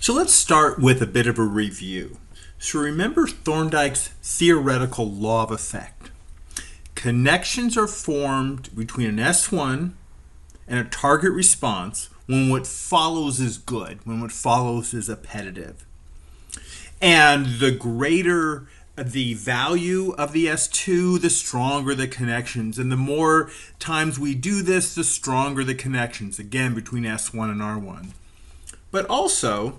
So let's start with a bit of a review. So remember Thorndike's theoretical law of effect. Connections are formed between an S1 and a target response when what follows is good, when what follows is appetitive. And the greater the value of the S2, the stronger the connections. And the more times we do this, the stronger the connections, again, between S1 and R1. But also,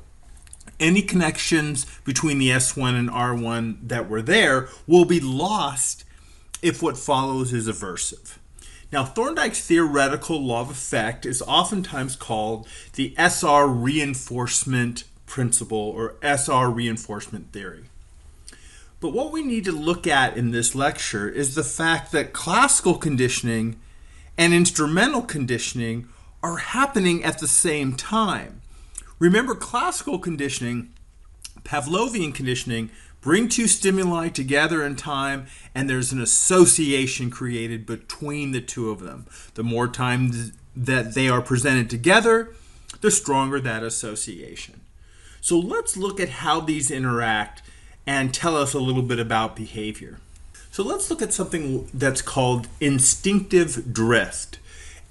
any connections between the S1 and R1 that were there will be lost if what follows is aversive. Now, Thorndike's theoretical law of effect is oftentimes called the SR reinforcement principle or SR reinforcement theory. But what we need to look at in this lecture is the fact that classical conditioning and instrumental conditioning are happening at the same time. Remember, classical conditioning, Pavlovian conditioning, bring two stimuli together in time, and there's an association created between the two of them. The more times that they are presented together, the stronger that association. So let's look at how these interact and tell us a little bit about behavior. So let's look at something that's called instinctive drift.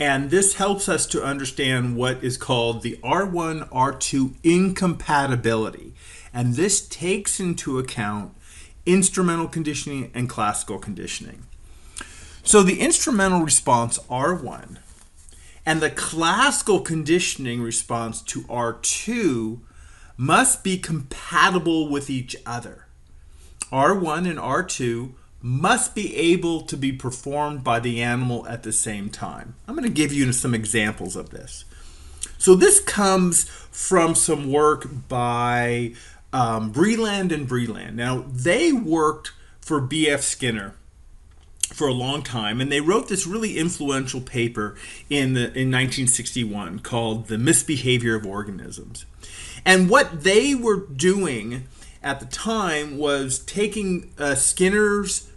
And this helps us to understand what is called the R1-R2 incompatibility. And this takes into account instrumental conditioning and classical conditioning. So the instrumental response R1 and the classical conditioning response to R2 must be compatible with each other. R1 and R2 must be able to be performed by the animal at the same time. I'm going to give you some examples of this. So this comes from some work by Breland and Breland. Now, they worked for B.F. Skinner for a long time, and they wrote this really influential paper in 1961 called The Misbehavior of Organisms. And what they were doing at the time was taking Skinner's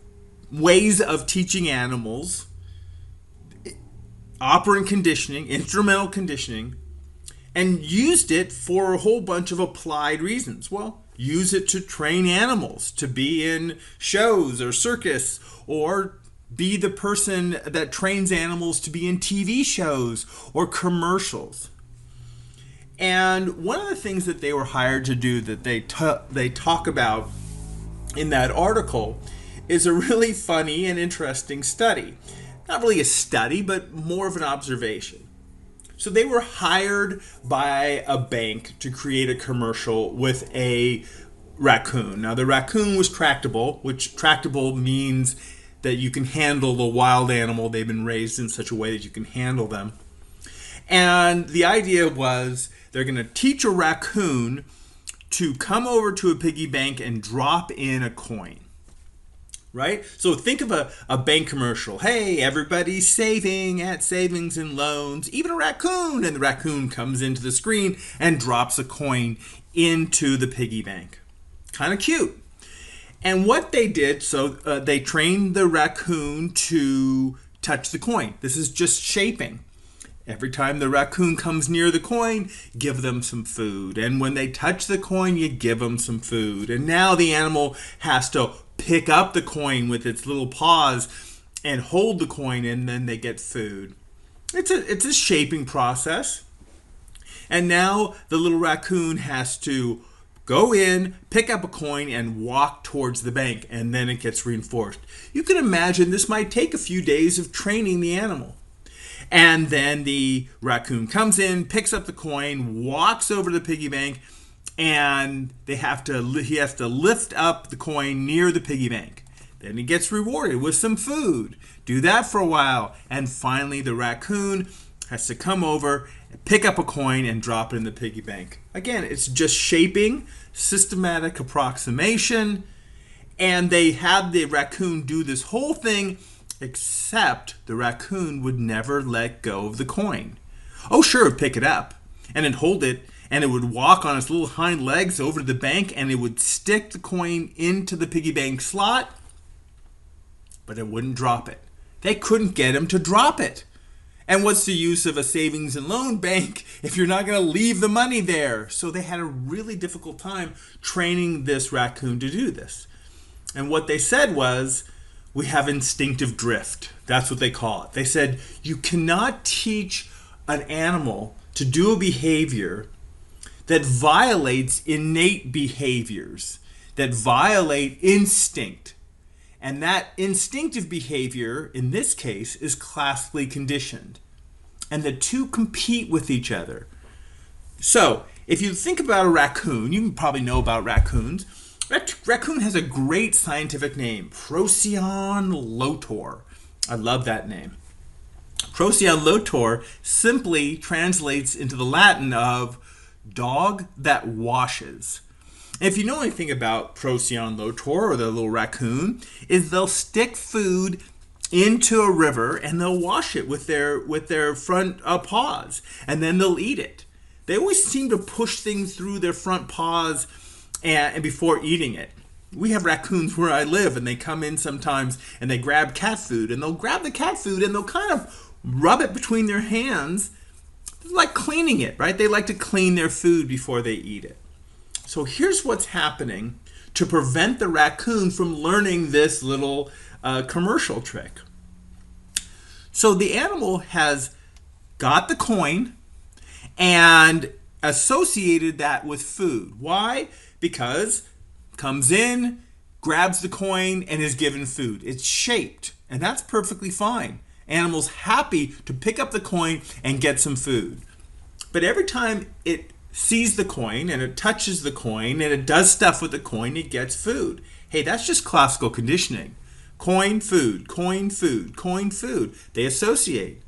ways of teaching animals, operant conditioning, instrumental conditioning, and used it for a whole bunch of applied reasons. Well, use it to train animals to be in shows or circus, or be the person that trains animals to be in TV shows or commercials. And one of the things that they were hired to do that they talk about in that article is a really funny and interesting study. Not really a study, but more of an observation. So they were hired by a bank to create a commercial with a raccoon. Now the raccoon was tractable, which tractable means that you can handle the wild animal. They've been raised in such a way that you can handle them. And the idea was they're going to teach a raccoon to come over to a piggy bank and drop in a coin. Right? So think of a bank commercial. Hey, everybody's saving at savings and loans, even a raccoon. And the raccoon comes into the screen and drops a coin into the piggy bank. Kind of cute. And what they did, so they trained the raccoon to touch the coin. This is just shaping. Every time the raccoon comes near the coin, give them some food. And when they touch the coin, you give them some food. And now the animal has to pick up the coin with its little paws and hold the coin, and then they get food. It's a shaping process. And now the little raccoon has to go in, pick up a coin, and walk towards the bank, and then it gets reinforced. You can imagine this might take a few days of training the animal. And then the raccoon comes in, picks up the coin, walks over to the piggy bank, and he has to lift up the coin near the piggy bank. Then he gets rewarded with some food. Do that for a while, and finally the raccoon has to come over, pick up a coin, and drop it in the piggy bank. Again, it's just shaping, systematic approximation, and they had the raccoon do this whole thing, except the raccoon would never let go of the coin. Oh, sure, it would pick it up, and it'd hold it, and it would walk on its little hind legs over to the bank, and it would stick the coin into the piggy bank slot, but it wouldn't drop it. They couldn't get him to drop it. And what's the use of a savings and loan bank if you're not going to leave the money there? So they had a really difficult time training this raccoon to do this. And what they said was, we have instinctive drift. That's what they call it. They said, you cannot teach an animal to do a behavior that violates innate behaviors, that violate instinct. And that instinctive behavior, in this case, is classically conditioned. And the two compete with each other. So, if you think about a raccoon, you probably know about raccoons. Raccoon has a great scientific name, Procyon lotor. I love that name. Procyon lotor simply translates into the Latin of dog that washes. If you know anything about Procyon lotor, or the little raccoon, is they'll stick food into a river and they'll wash it with their front paws, and then they'll eat it. They always seem to push things through their front paws and before eating it. We have raccoons where I live, and they come in sometimes and they grab cat food, and they'll grab the cat food and they'll kind of rub it between their hands, like cleaning it, right? They like to clean their food before they eat it. So here's what's happening to prevent the raccoon from learning this little commercial trick. So the animal has got the coin and associated that with food. Why? Because comes in, grabs the coin, and is given food. It's shaped, and that's perfectly fine. Animal's happy to pick up the coin and get some food. But every time it sees the coin and it touches the coin and it does stuff with the coin, it gets food. Hey, that's just classical conditioning. Coin, food, coin, food, coin, food. They associate.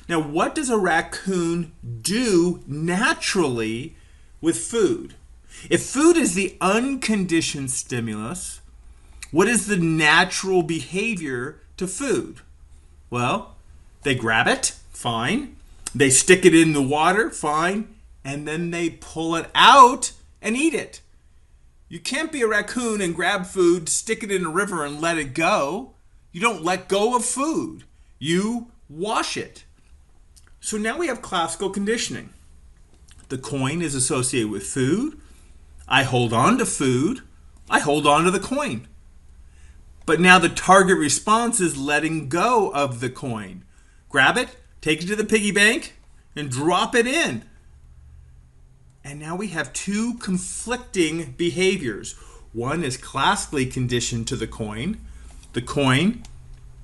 Now, what does a raccoon do naturally with food? If food is the unconditioned stimulus, what is the natural behavior to food? Well, they grab it, fine. They stick it in the water, fine. And then they pull it out and eat it. You can't be a raccoon and grab food, stick it in a river, and let it go. You don't let go of food. You wash it. So now we have classical conditioning. The coin is associated with food. I hold on to food. I hold on to the coin. But now the target response is letting go of the coin. Grab it, take it to the piggy bank, and drop it in. And now we have two conflicting behaviors. One is classically conditioned to the coin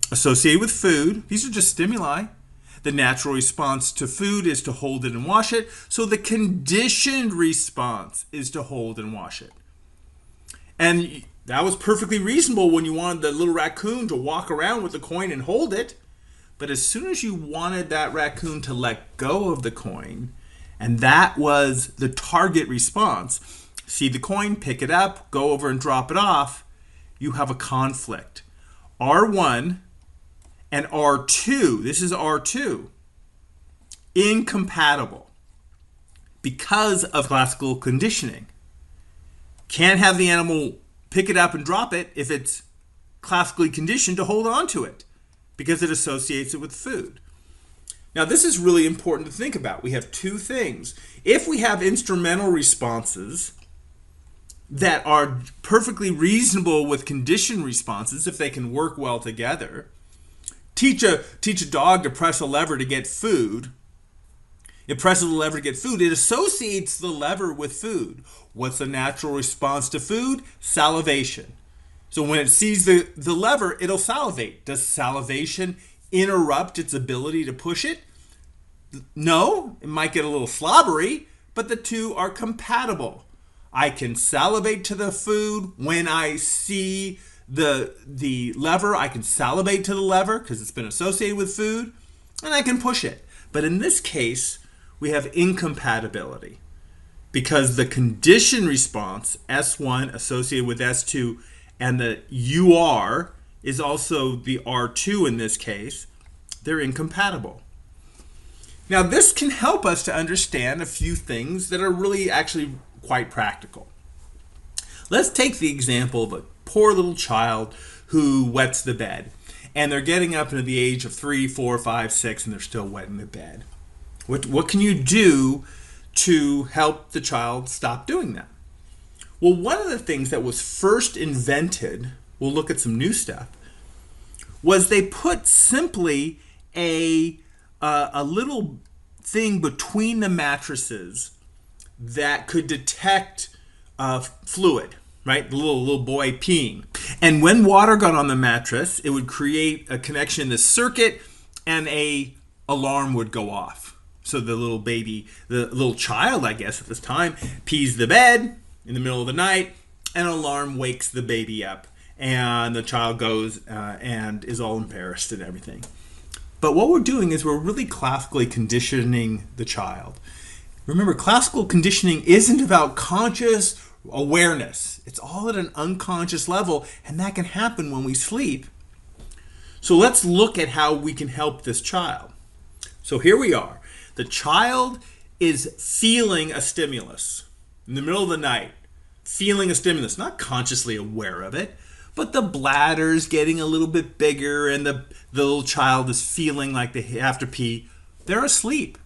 associated with food. These are just stimuli. The natural response to food is to hold it and wash it. So the conditioned response is to hold and wash it. And that was perfectly reasonable when you wanted the little raccoon to walk around with the coin and hold it. But as soon as you wanted that raccoon to let go of the coin, and that was the target response, see the coin, pick it up, go over and drop it off, you have a conflict. R1 and R2, this is R2, incompatible because of classical conditioning. Can't have the animal pick it up and drop it if it's classically conditioned to hold on to it because it associates it with food. Now, this is really important to think about. We have two things. If we have instrumental responses that are perfectly reasonable with conditioned responses, if they can work well together, teach a dog to press a lever to get food. It presses the lever to get food. It associates the lever with food. What's the natural response to food? Salivation. So when it sees the lever, it'll salivate. Does salivation interrupt its ability to push it? No, it might get a little slobbery, but the two are compatible. I can salivate to the food when I see the lever. I can salivate to the lever because it's been associated with food, and I can push it. But in this case, we have incompatibility because the condition response, S1 associated with S2, and the UR is also the R2 in this case. They're incompatible. Now, this can help us to understand a few things that are really actually quite practical. Let's take the example of a poor little child who wets the bed. and they're getting up into the age of 3, 4, 5, 6, and they're still wet in the bed. What can you do to help the child stop doing that? Well, one of the things that was first invented, we'll look at some new stuff, was they put simply a little thing between the mattresses that could detect fluid, right? The little boy peeing. And when water got on the mattress, it would create a connection in the circuit and a alarm would go off. So the little baby, the little child, I guess at this time, pees the bed in the middle of the night, an alarm wakes the baby up, and the child goes and is all embarrassed and everything. But what we're doing is we're really classically conditioning the child. Remember, classical conditioning isn't about conscious awareness. It's all at an unconscious level, and that can happen when we sleep. So let's look at how we can help this child. So here we are. The child is feeling a stimulus in the middle of the night, feeling a stimulus, not consciously aware of it, but the bladder's getting a little bit bigger and the little child is feeling like they have to pee. They're asleep.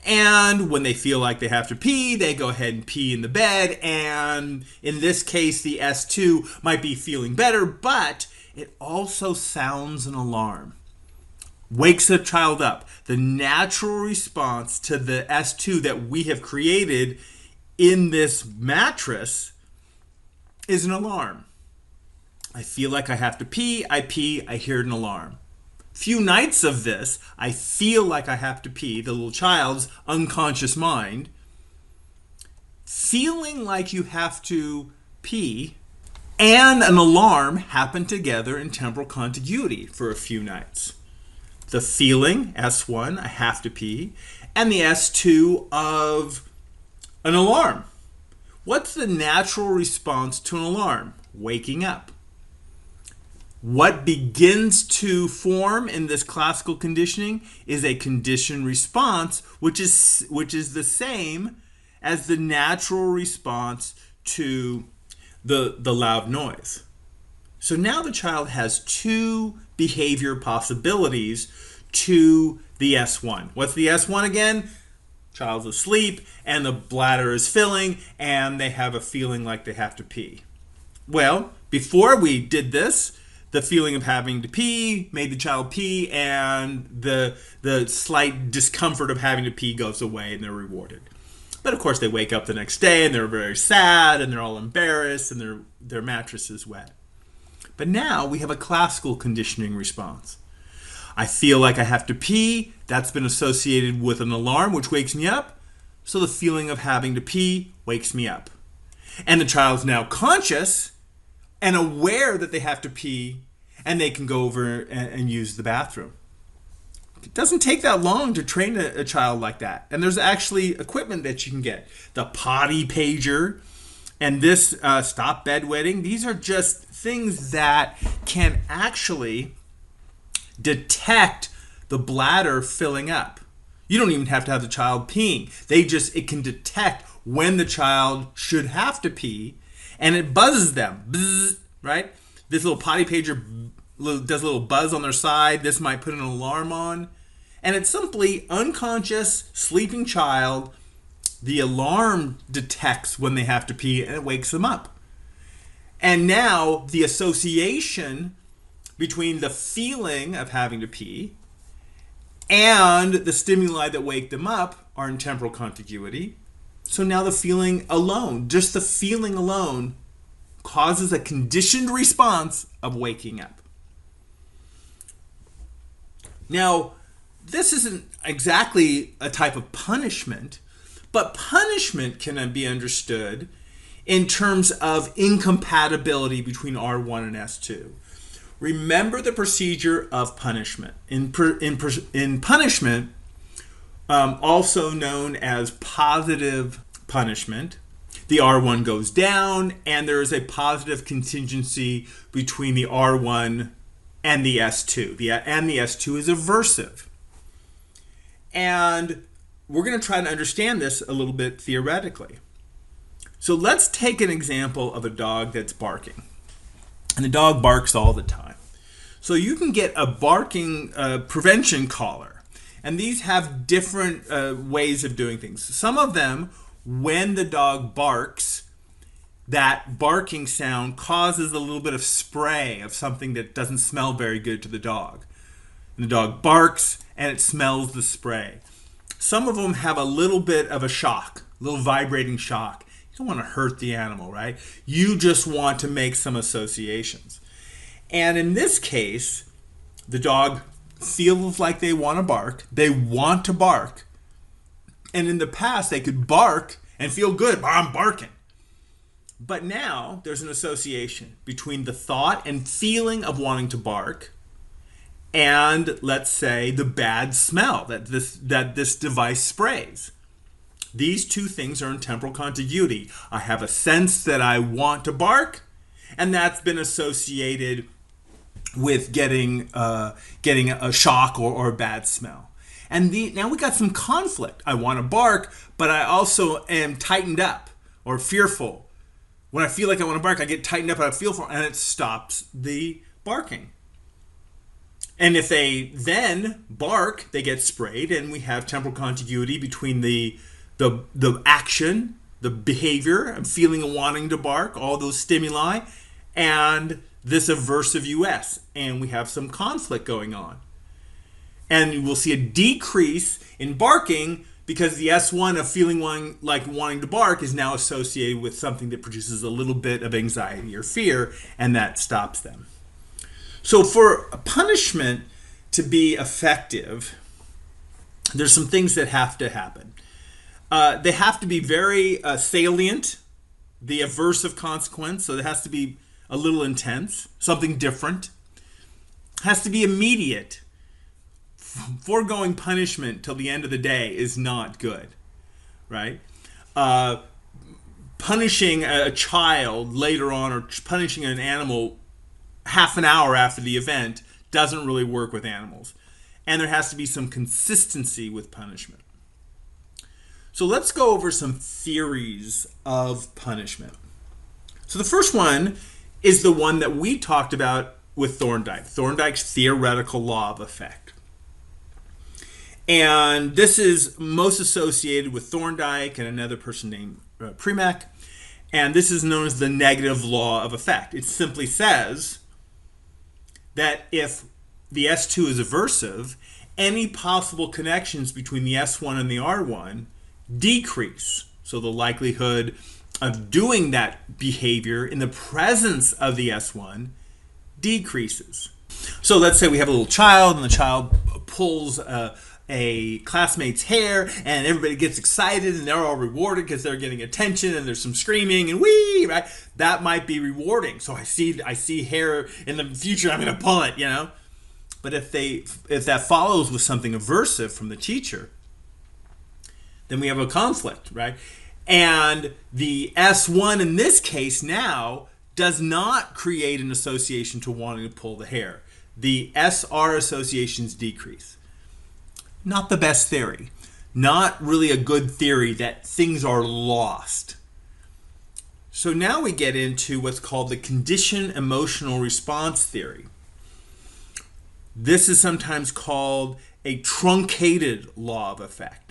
And when they feel like they have to pee, they go ahead and pee in the bed. And in this case, the S2 might be feeling better, but it also sounds an alarm. Wakes the child up. The natural response to the S2 that we have created in this mattress is an alarm. I feel like I have to pee, I hear an alarm. Few nights of this, I feel like I have to pee, the little child's unconscious mind, feeling like you have to pee, and an alarm happen together in temporal contiguity for a few nights. The feeling, S1, I have to pee, and the S2 of an alarm. What's the natural response to an alarm? Waking up. What begins to form in this classical conditioning is a conditioned response, which is the same as the natural response to the loud noise. So now the child has two behavior possibilities to the S1. What's the S1 again? Child's asleep and the bladder is filling and they have a feeling like they have to pee. Well, before we did this, the feeling of having to pee made the child pee, and the slight discomfort of having to pee goes away and they're rewarded. But of course they wake up the next day and they're very sad and they're all embarrassed and their mattress is wet. But now we have a classical conditioning response. I feel like I have to pee. That's been associated with an alarm which wakes me up. So the feeling of having to pee wakes me up. And the child's now conscious and aware that they have to pee, and they can go over and use the bathroom. It doesn't take that long to train a child like that. And there's actually equipment that you can get. The potty pager and this stop bedwetting. These are just things that can actually detect the bladder filling up. You don't even have to have the child peeing. It can detect when the child should have to pee, and it buzzes them, bzz, right? This little potty pager does a little buzz on their side. This might put an alarm on. And it's simply unconscious, sleeping child. The alarm detects when they have to pee and it wakes them up. And now the association between the feeling of having to pee and the stimuli that wake them up are in temporal contiguity. So now the feeling alone, just the feeling alone, causes a conditioned response of waking up. Now, this isn't exactly a type of punishment, but punishment can be understood in terms of incompatibility between R1 and S2. Remember the procedure of punishment. In punishment, also known as positive punishment, the R1 goes down and there is a positive contingency between the R1 and the S2. And the S2 is aversive. And we're going to try to understand this a little bit theoretically. So let's take an example of a dog that's barking. And the dog barks all the time. So you can get a barking prevention collar. And these have different ways of doing things. Some of them, when the dog barks, that barking sound causes a little bit of spray of something that doesn't smell very good to the dog. And the dog barks and it smells the spray. Some of them have a little bit of a shock, a little vibrating shock. You don't want to hurt the animal, right? You just want to make some associations. And in this case, the dog feels like they want to bark. They want to bark. And in the past, they could bark and feel good. I'm barking. But now there's an association between the thought and feeling of wanting to bark and, let's say, the bad smell that this device sprays. These two things are in temporal contiguity. I have a sense that I want to bark, and that's been associated with getting a shock or a bad smell. And now we got some conflict. I want to bark, but I also am tightened up or fearful. When I feel like I want to bark, I get tightened up and I feel for, and it stops the barking. And if they then bark, they get sprayed, and we have temporal contiguity between the action, the behavior, I'm feeling and wanting to bark, all those stimuli, and this aversive US, and we have some conflict going on. And we'll see a decrease in barking because the S1 of feeling wanting to bark is now associated with something that produces a little bit of anxiety or fear, and that stops them. So for a punishment to be effective, there's some things that have to happen. They have to be very salient, the aversive consequence, so it has to be a little intense, something different. It has to be immediate. Foregoing punishment till the end of the day is not good, right? Punishing a child later on or punishing an animal half an hour after the event doesn't really work with animals. And there has to be some consistency with punishment. So let's go over some theories of punishment. So the first one is the one that we talked about with Thorndike, Thorndike's theoretical law of effect. And this is most associated with Thorndike and another person named Premack. And this is known as the negative law of effect. It simply says that if the S2 is aversive, any possible connections between the S1 and the R1 decrease. So the likelihood of doing that behavior in the presence of the S1 decreases. So let's say we have a little child and the child pulls a classmate's hair and everybody gets excited and they're all rewarded because they're getting attention and there's some screaming and wee, right? That might be rewarding. So I see hair in the future, I'm going to pull it, you know? But if that follows with something aversive from the teacher, then we have a conflict, right? And the S1 in this case now does not create an association to wanting to pull the hair. The SR associations decrease. Not the best theory. Not really a good theory that things are lost. So now we get into what's called the conditioned emotional response theory. This is sometimes called a truncated law of effect.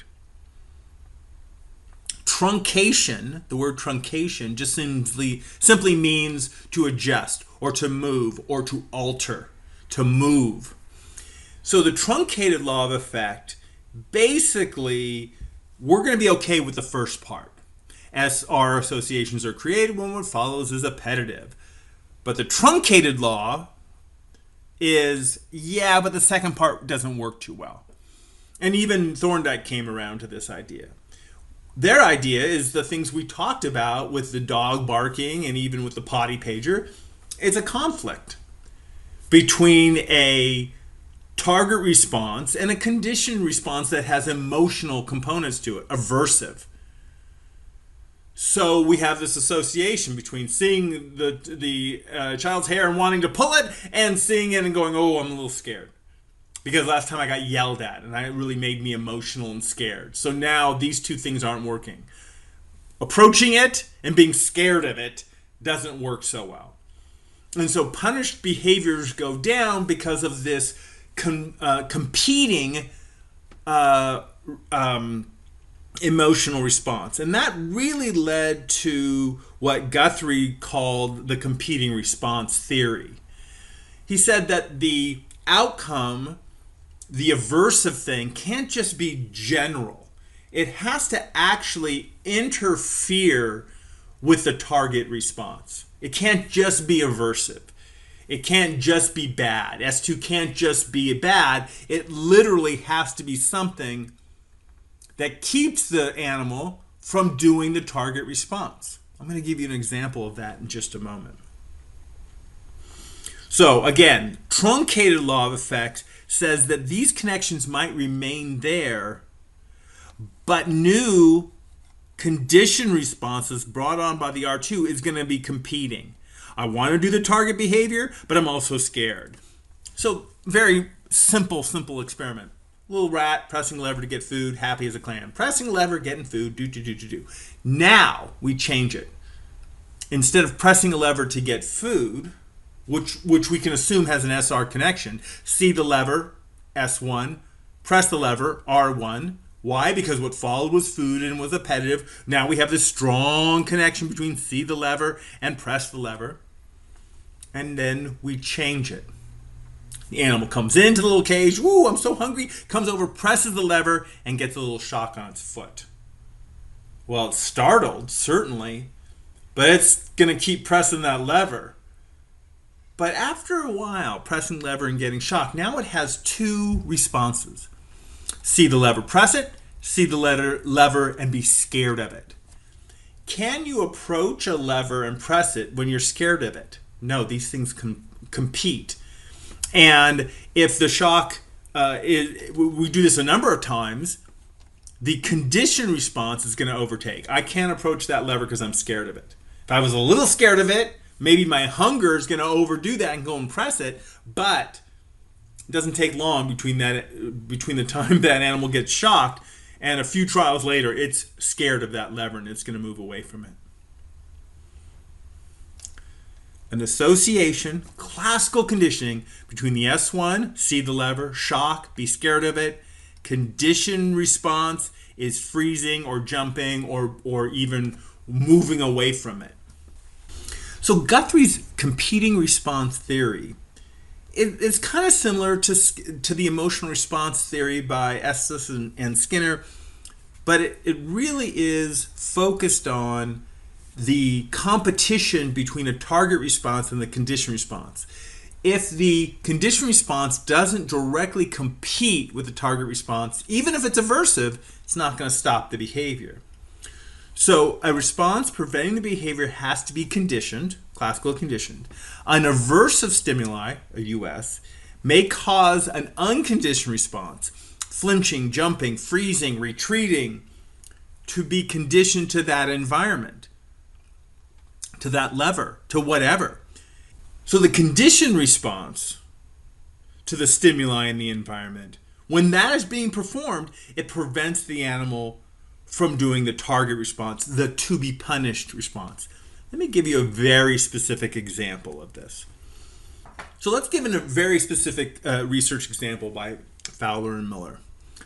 Truncation, the word truncation, just simply means to adjust or to move or to alter, to move. So the truncated law of effect, basically, we're going to be okay with the first part. SR associations are created when what follows is appetitive. But the truncated law is, but the second part doesn't work too well. And even Thorndike came around to this idea. Their idea is the things we talked about with the dog barking and even with the potty pager. It's a conflict between a target response and a conditioned response that has emotional components to it, aversive. So we have this association between seeing the child's hair and wanting to pull it and seeing it and going, oh, I'm a little scared. Because last time I got yelled at and it really made me emotional and scared. So now these two things aren't working. Approaching it and being scared of it doesn't work so well. And so punished behaviors go down because of this competing uh, um, emotional response. And that really led to what Guthrie called the competing response theory. He said that the outcome, the aversive thing, can't just be general. It has to actually interfere with the target response. It can't just be aversive. It can't just be bad. S2 can't just be bad. It literally has to be something that keeps the animal from doing the target response. I'm going to give you an example of that in just a moment. So again, truncated law of effects says that these connections might remain there, but new condition responses brought on by the R2 is going to be competing. I want to do the target behavior, but I'm also scared. So very simple experiment. Little rat pressing a lever to get food, happy as a clam. Pressing a lever, getting food, do. Now we change it. Instead of pressing a lever to get food, which we can assume has an SR connection, see the lever, S1, press the lever, R1. Why? Because what followed was food and was appetitive. Now we have this strong connection between see the lever and press the lever. And then we change it. The animal comes into the little cage. Woo, I'm so hungry. Comes over, presses the lever, and gets a little shock on its foot. Well, it's startled, certainly, but it's going to keep pressing that lever. But after a while, pressing the lever and getting shocked, now it has two responses. See the lever, press it. See the lever and be scared of it. Can you approach a lever and press it when you're scared of it? No, these things compete. And if the shock, we do this a number of times, the condition response is going to overtake. I can't approach that lever because I'm scared of it. If I was a little scared of it, maybe my hunger is going to overdo that and go and press it, but it doesn't take long between the time that animal gets shocked and a few trials later, it's scared of that lever and it's going to move away from it. An association, classical conditioning between the S1, see the lever, shock, be scared of it. Condition response is freezing or jumping or even moving away from it. So Guthrie's competing response theory is kind of similar to the emotional response theory by Estes and Skinner, but it really is focused on the competition between a target response and the condition response. If the condition response doesn't directly compete with the target response, even if it's aversive, it's not going to stop the behavior. So a response preventing the behavior has to be conditioned, classical conditioned. An aversive stimuli, a US, may cause an unconditioned response, flinching, jumping, freezing, retreating, to be conditioned to that environment, to that lever, to whatever. So the conditioned response to the stimuli in the environment, when that is being performed, it prevents the animal from doing the target response, the to be punished response. Let me give you a very specific example of this. So let's give a very specific research example by Fowler and Miller.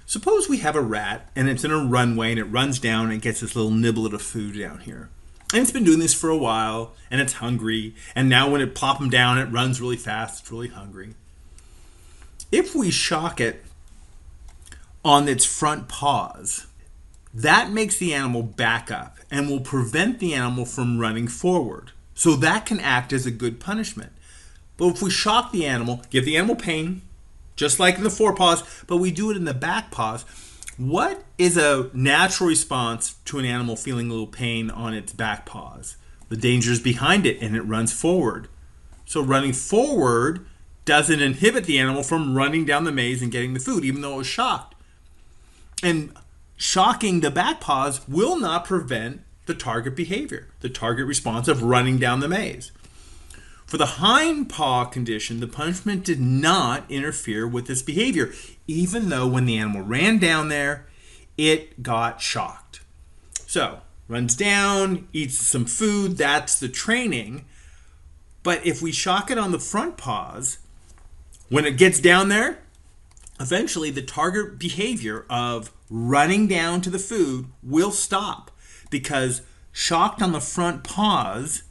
Suppose we have a rat and it's in a runway and it runs down and it gets this little niblet of food down here. And it's been doing this for a while and it's hungry. And now when it plop them down, it runs really fast. It's really hungry. If we shock it on its front paws, that makes the animal back up and will prevent the animal from running forward. So that can act as a good punishment. But if we shock the animal, give the animal pain, just like in the forepaws, but we do it in the back paws, what is a natural response to an animal feeling a little pain on its back paws? The danger is behind it and it runs forward. So running forward doesn't inhibit the animal from running down the maze and getting the food, even though it was shocked. And shocking the back paws will not prevent the target behavior, the target response of running down the maze. For the hind paw condition, the punishment did not interfere with this behavior, even though when the animal ran down there, it got shocked. So, runs down, eats some food, that's the training. But if we shock it on the front paws, when it gets down there, eventually the target behavior of running down to the food will stop, because shocked on the front paws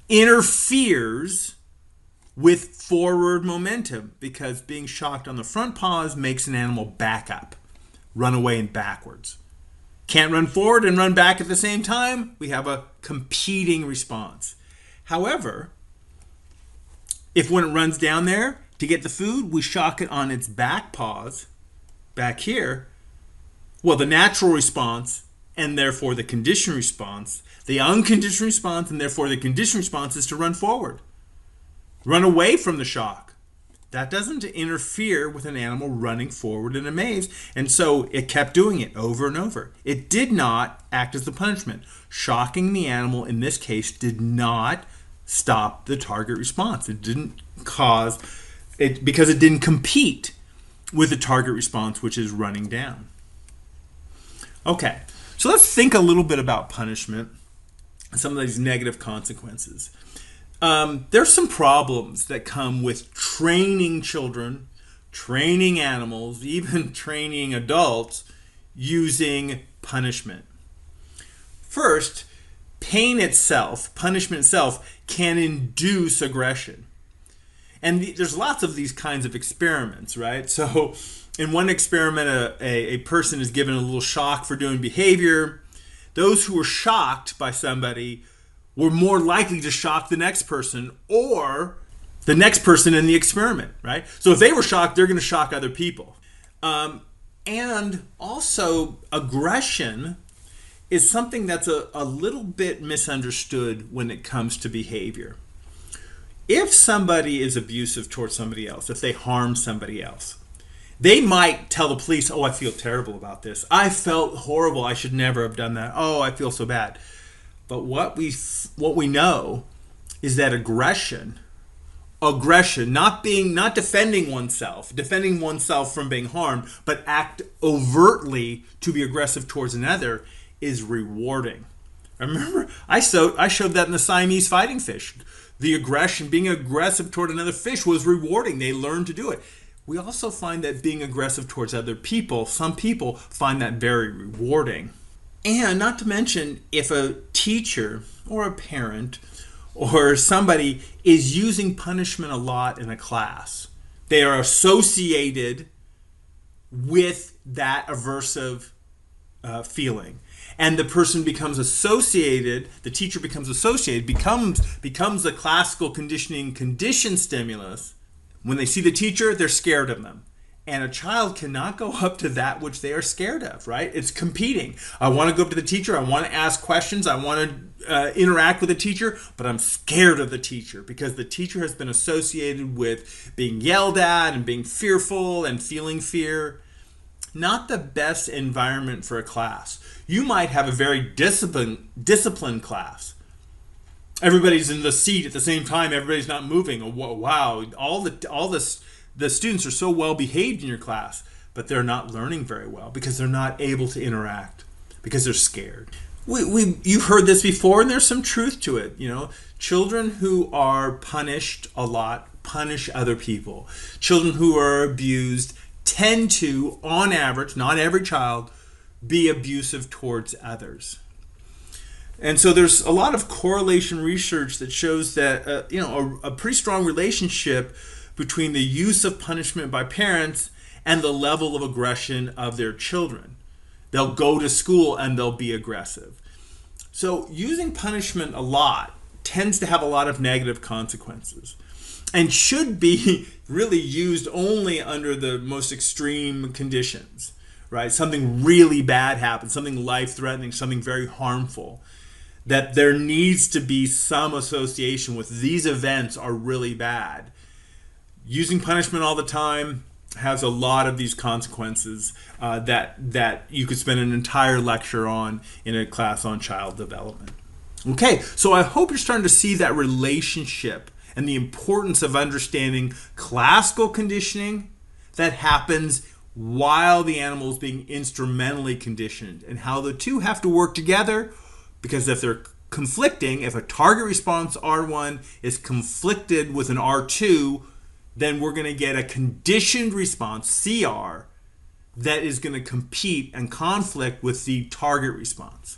interferes with forward momentum, because being shocked on the front paws makes an animal back up, run away and backwards. Can't run forward and run back at the same time. We have a competing response. However, if when it runs down there to get the food, we shock it on its back paws, back here, well, the natural response, and therefore the conditioned response, the unconditioned response, and therefore the conditioned response, is to run forward. Run away from the shock. That doesn't interfere with an animal running forward in a maze, and so it kept doing it over and over. It did not act as the punishment. Shocking the animal in this case did not stop the target response. It didn't cause it, because it didn't compete with the target response, which is running down. Okay, so let's think a little bit about punishment and some of these negative consequences. There's some problems that come with training children, training animals, even training adults using punishment. First, pain itself, punishment itself, can induce aggression. And there's lots of these kinds of experiments, right? So in one experiment, a person is given a little shock for doing behavior. Those who were shocked by somebody were more likely to shock the next person or the next person in the experiment, right? So if they were shocked, they're going to shock other people. And also, aggression is something that's a little bit misunderstood when it comes to behavior. If somebody is abusive towards somebody else, if they harm somebody else, they might tell the police, oh, I feel terrible about this. I felt horrible. I should never have done that. Oh, I feel so bad. But what we know is that aggression, not defending oneself from being harmed, but act overtly to be aggressive towards another, is rewarding. Remember, I showed that in the Siamese fighting fish. The aggression, being aggressive toward another fish, was rewarding. They learned to do it. We also find that being aggressive towards other people, some people find that very rewarding. And not to mention, if a teacher or a parent or somebody is using punishment a lot in a class, they are associated with that aversive feeling. And the person becomes associated, the teacher becomes associated, becomes the classical conditioning conditioned stimulus. When they see the teacher, they're scared of them. And a child cannot go up to that which they are scared of, right? It's competing. I want to go up to the teacher. I want to ask questions. I want to interact with the teacher, but I'm scared of the teacher because the teacher has been associated with being yelled at and being fearful and feeling fear. Not the best environment for a class. You might have a very disciplined class. Everybody's in the seat at the same time. Everybody's not moving. Oh, wow, all the students are so well behaved in your class, but they're not learning very well because they're not able to interact because they're scared. You've heard this before, and there's some truth to it. You know, children who are punished a lot punish other people. Children who are abused tend to, on average, not every child, be abusive towards others. And so there's a lot of correlation research that shows that a pretty strong relationship between the use of punishment by parents and the level of aggression of their children. They'll go to school and they'll be aggressive. So using punishment a lot tends to have a lot of negative consequences and should be really used only under the most extreme conditions, right? Something really bad happens, something life-threatening, something very harmful, that there needs to be some association with these events are really bad. Using punishment all the time has a lot of these consequences that you could spend an entire lecture on in a class on child development. Okay, so I hope you're starting to see that relationship and the importance of understanding classical conditioning that happens while the animal is being instrumentally conditioned, and how the two have to work together, because if they're conflicting, if a target response R1 is conflicted with an R2, then we're going to get a conditioned response, CR, that is going to compete and conflict with the target response.